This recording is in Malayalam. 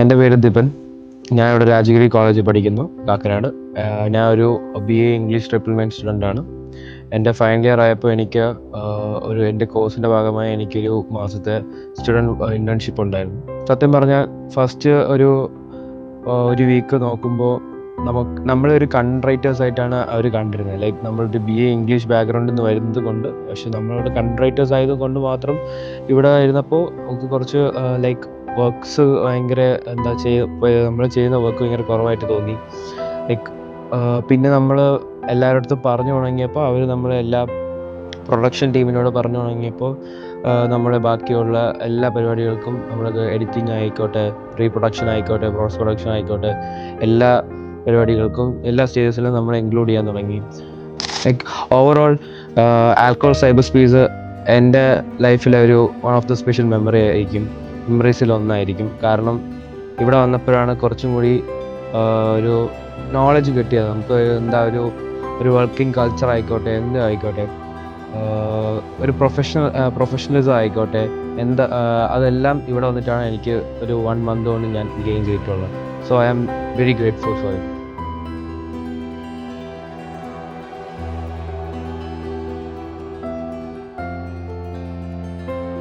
എൻ്റെ പേര് ദിപൻ. ഞാൻ ഇവിടെ രാജഗിരി കോളേജിൽ പഠിക്കുന്നു, കാക്കനാട്. ഞാൻ ഒരു BA ഇംഗ്ലീഷ് ട്രിപ്പിൾമെൻ സ്റ്റുഡൻ്റാണ്. എൻ്റെ ഫൈനൽ ഇയർ ആയപ്പോൾ എനിക്ക് എൻ്റെ കോഴ്സിൻ്റെ ഭാഗമായി എനിക്കൊരു മാസത്തെ സ്റ്റുഡൻറ്റ് ഇൻറ്റേൺഷിപ്പ് ഉണ്ടായിരുന്നു. സത്യം പറഞ്ഞാൽ ഫസ്റ്റ് ഒരു വീക്ക് നോക്കുമ്പോൾ നമ്മളൊരു കൺട്രൈറ്റേഴ്സായിട്ടാണ് അവർ കണ്ടിരുന്നത്. ലൈക്ക് നമ്മളൊരു BA ഇംഗ്ലീഷ് ബാക്ക്ഗ്രൗണ്ടിൽ നിന്ന് വരുന്നത് കൊണ്ട്, പക്ഷെ നമ്മളോട് കൺട്രൈറ്റേഴ്സ് ആയതുകൊണ്ട് മാത്രം ഇവിടെ ഇരുന്നപ്പോൾ നമുക്ക് കുറച്ച് ലൈക്ക് വർക്ക്സ് ഭയങ്കര നമ്മൾ ചെയ്യുന്ന വർക്ക് ഭയങ്കര കുറവായിട്ട് തോന്നി. ലൈക്ക് പിന്നെ നമ്മൾ എല്ലാവരുടെ അടുത്തും പറഞ്ഞു തുടങ്ങിയപ്പോൾ അവർ എല്ലാ പ്രൊഡക്ഷൻ ടീമിനോട് പറഞ്ഞു തുടങ്ങിയപ്പോൾ നമ്മളെ ബാക്കിയുള്ള എല്ലാ പരിപാടികൾക്കും നമ്മളത് എഡിറ്റിംഗ് ആയിക്കോട്ടെ, പ്രീ പ്രൊഡക്ഷൻ ആയിക്കോട്ടെ, പോസ്റ്റ് പ്രൊഡക്ഷൻ ആയിക്കോട്ടെ, എല്ലാ പരിപാടികൾക്കും എല്ലാ സ്റ്റേജസിലും നമ്മളെ ഇൻക്ലൂഡ് ചെയ്യാൻ തുടങ്ങി. Like overall alcohol cyber space എൻ്റെ ലൈഫിലെ ഒരു വൺ ഓഫ് ദ സ്പെഷ്യൽ മെമ്മറീസിൽ ഒന്നായിരിക്കും. കാരണം ഇവിടെ വന്നപ്പോഴാണ് കുറച്ചും കൂടി ഒരു നോളജ് കിട്ടിയത്. നമുക്ക് ഒരു വർക്കിംഗ് കൾച്ചർ ആയിക്കോട്ടെ, എന്തും ആയിക്കോട്ടെ, ഒരു പ്രൊഫഷണലിസം ആയിക്കോട്ടെ, അതെല്ലാം ഇവിടെ വന്നിട്ടാണ് എനിക്ക് ഒരു 1 month കൊണ്ട് ഞാൻ ഗെയിൻ ചെയ്തിട്ടുള്ളത്. So I am very grateful for it.